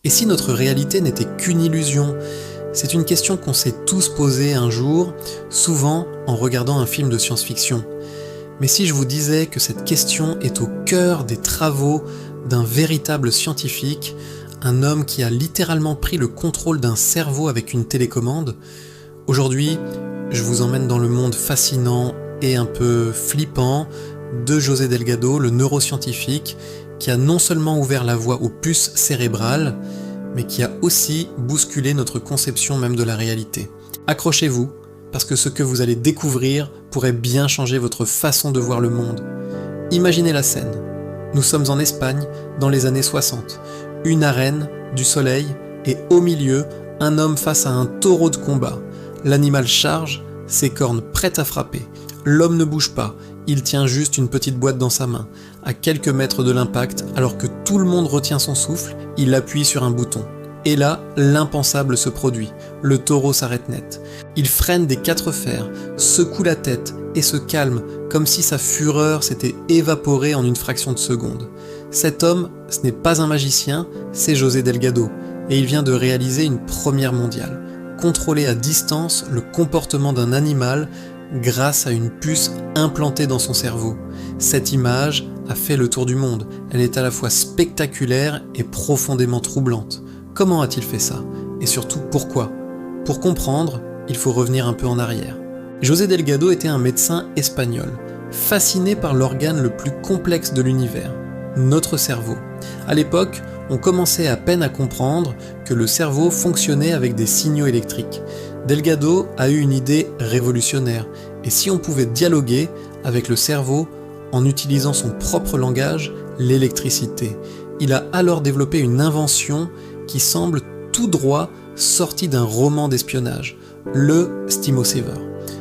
Et si notre réalité n'était qu'une illusion? C'est une question qu'on s'est tous posée un jour, souvent en regardant un film de science-fiction. Mais si je vous disais que cette question est au cœur des travaux d'un véritable scientifique, un homme qui a littéralement pris le contrôle d'un cerveau avec une télécommande, aujourd'hui, je vous emmène dans le monde fascinant et un peu flippant de José Delgado, le neuroscientifique, qui a non seulement ouvert la voie aux puces cérébrales, mais qui a aussi bousculé notre conception même de la réalité. Accrochez-vous, parce que ce que vous allez découvrir pourrait bien changer votre façon de voir le monde. Imaginez la scène. Nous sommes en Espagne, dans les années 60. Une arène, du soleil, et au milieu, un homme face à un taureau de combat. L'animal charge, ses cornes prêtes à frapper. L'homme ne bouge pas, il tient juste une petite boîte dans sa main. À quelques mètres de l'impact, alors que tout le monde retient son souffle, il appuie sur un bouton. Et là, l'impensable se produit. Le taureau s'arrête net. Il freine des 4 fers, secoue la tête et se calme, comme si sa fureur s'était évaporée en une fraction de seconde. Cet homme, ce n'est pas un magicien, c'est José Delgado, et il vient de réaliser une première mondiale. Contrôler à distance le comportement d'un animal grâce à une puce implantée dans son cerveau. Cette image a fait le tour du monde. Elle est à la fois spectaculaire et profondément troublante. Comment a-t-il fait ça? Et surtout pourquoi? Pour comprendre, il faut revenir un peu en arrière. José Delgado était un médecin espagnol, fasciné par l'organe le plus complexe de l'univers, notre cerveau. À l'époque, on commençait à peine à comprendre que le cerveau fonctionnait avec des signaux électriques. Delgado a eu une idée révolutionnaire, et si on pouvait dialoguer avec le cerveau en utilisant son propre langage, l'électricité. Il a alors développé une invention qui semble tout droit sortie d'un roman d'espionnage, le Stimosavor.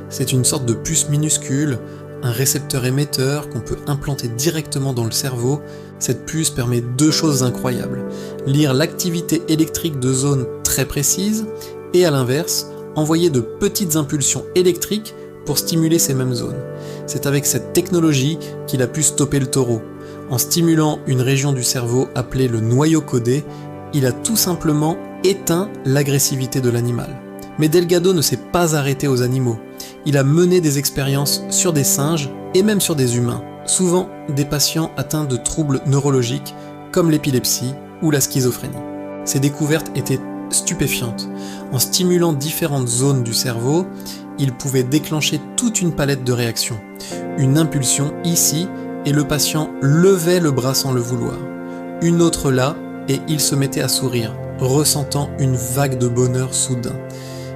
C'est une sorte de puce minuscule, un récepteur émetteur qu'on peut implanter directement dans le cerveau. Cette puce permet 2 choses incroyables: lire l'activité électrique de zones très précises et à l'inverse, envoyer de petites impulsions électriques pour stimuler ces mêmes zones. C'est avec cette technologie qu'il a pu stopper le taureau. En stimulant une région du cerveau appelée le noyau codé, il a tout simplement éteint l'agressivité de l'animal. Mais Delgado ne s'est pas arrêté aux animaux. Il a mené des expériences sur des singes et même sur des humains, souvent des patients atteints de troubles neurologiques comme l'épilepsie ou la schizophrénie. Ces découvertes étaient stupéfiantes. En stimulant différentes zones du cerveau, il pouvait déclencher toute une palette de réactions. Une impulsion ici, et le patient levait le bras sans le vouloir. Une autre là, et il se mettait à sourire, ressentant une vague de bonheur soudain.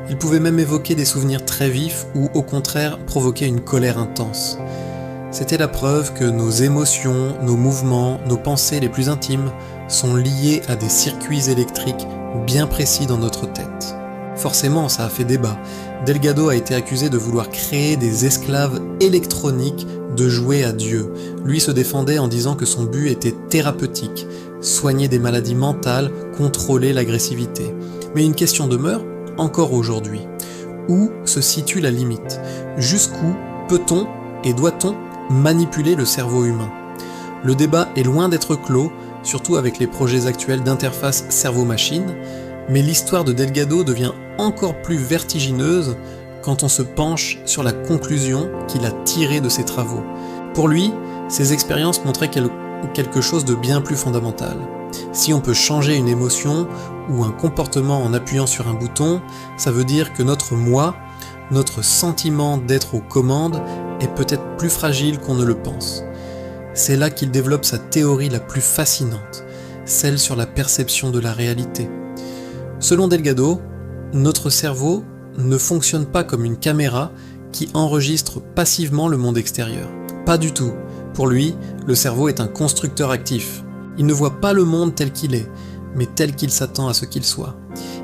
Il pouvait même évoquer des souvenirs très vifs ou au contraire provoquer une colère intense. C'était la preuve que nos émotions, nos mouvements, nos pensées les plus intimes sont liés à des circuits électriques bien précis dans notre tête. Forcément, ça a fait débat. Delgado a été accusé de vouloir créer des esclaves électroniques de jouer à Dieu. Lui se défendait en disant que son but était thérapeutique, soigner des maladies mentales, contrôler l'agressivité. Mais une question demeure, encore aujourd'hui. Où se situe la limite? Jusqu'où peut-on et doit-on manipuler le cerveau humain? Le débat est loin d'être clos, surtout avec les projets actuels d'interface cerveau-machine, mais l'histoire de Delgado devient encore plus vertigineuse quand on se penche sur la conclusion qu'il a tirée de ses travaux. Pour lui, ces expériences montraient quelque chose de bien plus fondamental. Si on peut changer une émotion ou un comportement en appuyant sur un bouton, ça veut dire que notre moi, notre sentiment d'être aux commandes, est peut-être plus fragile qu'on ne le pense. C'est là qu'il développe sa théorie la plus fascinante, celle sur la perception de la réalité. Selon Delgado, notre cerveau ne fonctionne pas comme une caméra qui enregistre passivement le monde extérieur. Pas du tout. Pour lui, le cerveau est un constructeur actif. Il ne voit pas le monde tel qu'il est, mais tel qu'il s'attend à ce qu'il soit.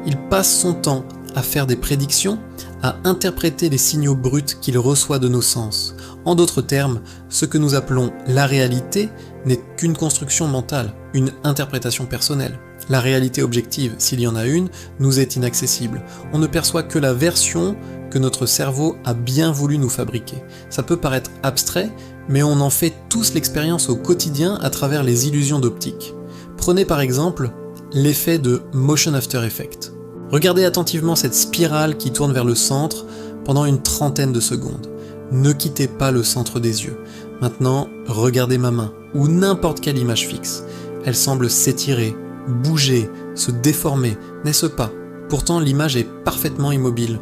Il passe son temps à faire des prédictions, à interpréter les signaux bruts qu'il reçoit de nos sens. En d'autres termes, ce que nous appelons la réalité n'est qu'une construction mentale, une interprétation personnelle. La réalité objective, s'il y en a une, nous est inaccessible. On ne perçoit que la version que notre cerveau a bien voulu nous fabriquer. Ça peut paraître abstrait, mais on en fait tous l'expérience au quotidien à travers les illusions d'optique. Prenez par exemple l'effet de Motion After Effect. Regardez attentivement cette spirale qui tourne vers le centre pendant une trentaine de secondes. Ne quittez pas le centre des yeux. Maintenant, regardez ma main, ou n'importe quelle image fixe. Elle semble s'étirer, bouger, se déformer, n'est-ce pas? Pourtant, l'image est parfaitement immobile.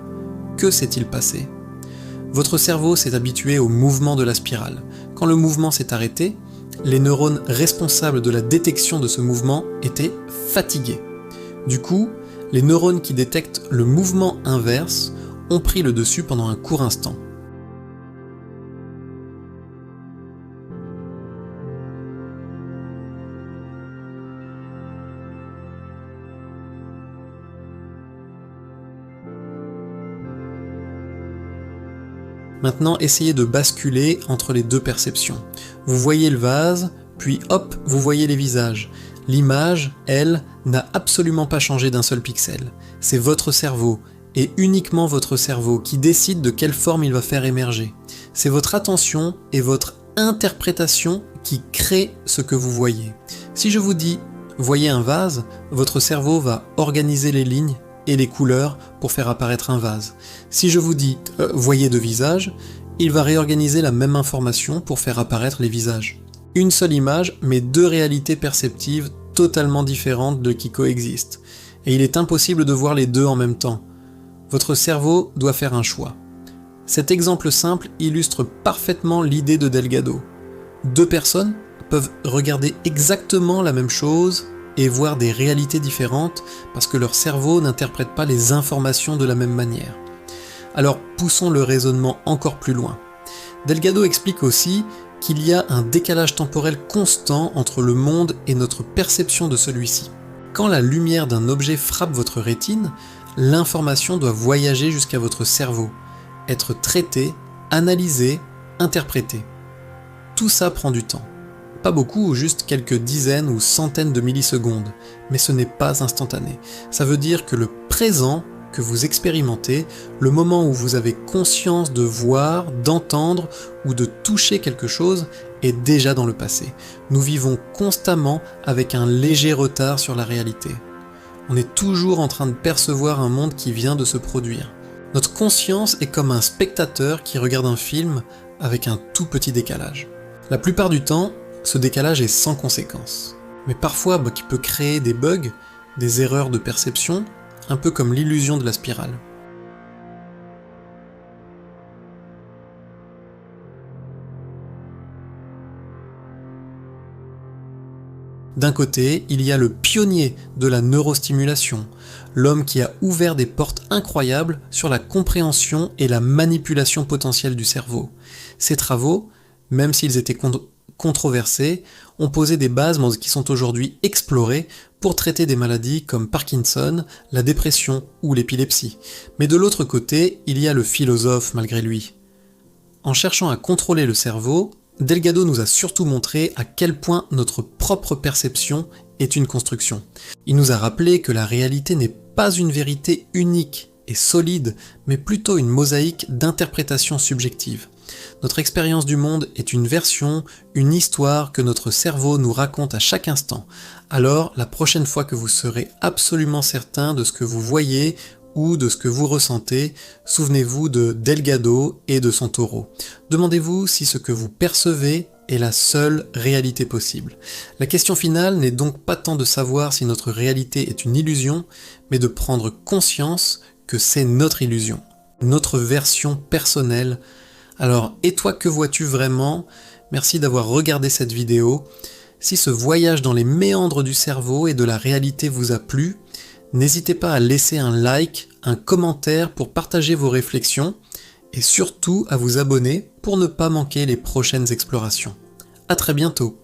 Que s'est-il passé? Votre cerveau s'est habitué au mouvement de la spirale. Quand le mouvement s'est arrêté, les neurones responsables de la détection de ce mouvement étaient fatigués. Du coup, les neurones qui détectent le mouvement inverse ont pris le dessus pendant un court instant. Maintenant, essayez de basculer entre les deux perceptions. Vous voyez le vase, puis hop, vous voyez les visages. L'image, elle, n'a absolument pas changé d'un seul pixel. C'est votre cerveau, et uniquement votre cerveau, qui décide de quelle forme il va faire émerger. C'est votre attention et votre interprétation qui créent ce que vous voyez. Si je vous dis « voyez un vase », votre cerveau va organiser les lignes et les couleurs pour faire apparaître un vase. Si je vous dis « voyez deux visages », il va réorganiser la même information pour faire apparaître les visages. Une seule image, mais deux réalités perceptives totalement différentes de qui coexistent. Et il est impossible de voir les deux en même temps. Votre cerveau doit faire un choix. Cet exemple simple illustre parfaitement l'idée de Delgado. Deux personnes peuvent regarder exactement la même chose et voir des réalités différentes parce que leur cerveau n'interprète pas les informations de la même manière. Alors poussons le raisonnement encore plus loin. Delgado explique aussi qu'il y a un décalage temporel constant entre le monde et notre perception de celui-ci. Quand la lumière d'un objet frappe votre rétine, l'information doit voyager jusqu'à votre cerveau, être traitée, analysée, interprétée. Tout ça prend du temps. Pas beaucoup, juste quelques dizaines ou centaines de millisecondes, mais ce n'est pas instantané. Ça veut dire que le présent que vous expérimentez, le moment où vous avez conscience de voir, d'entendre ou de toucher quelque chose, est déjà dans le passé. Nous vivons constamment avec un léger retard sur la réalité. On est toujours en train de percevoir un monde qui vient de se produire. Notre conscience est comme un spectateur qui regarde un film avec un tout petit décalage. La plupart du temps, ce décalage est sans conséquence. Mais parfois, qui peut créer des bugs, des erreurs de perception, un peu comme l'illusion de la spirale. D'un côté, il y a le pionnier de la neurostimulation, l'homme qui a ouvert des portes incroyables sur la compréhension et la manipulation potentielle du cerveau. Ses travaux, même s'ils étaient controversés, ont posé des bases qui sont aujourd'hui explorées pour traiter des maladies comme Parkinson, la dépression ou l'épilepsie. Mais de l'autre côté, il y a le philosophe malgré lui. En cherchant à contrôler le cerveau, Delgado nous a surtout montré à quel point notre propre perception est une construction. Il nous a rappelé que la réalité n'est pas une vérité unique et solide, mais plutôt une mosaïque d'interprétations subjectives. Notre expérience du monde est une version, une histoire que notre cerveau nous raconte à chaque instant. Alors, la prochaine fois que vous serez absolument certain de ce que vous voyez ou de ce que vous ressentez, souvenez-vous de Delgado et de son taureau. Demandez-vous si ce que vous percevez est la seule réalité possible. La question finale n'est donc pas tant de savoir si notre réalité est une illusion, mais de prendre conscience que c'est notre illusion, notre version personnelle. Alors, et toi, que vois-tu vraiment? Merci d'avoir regardé cette vidéo. Si ce voyage dans les méandres du cerveau et de la réalité vous a plu, n'hésitez pas à laisser un like, un commentaire pour partager vos réflexions et surtout à vous abonner pour ne pas manquer les prochaines explorations. À très bientôt!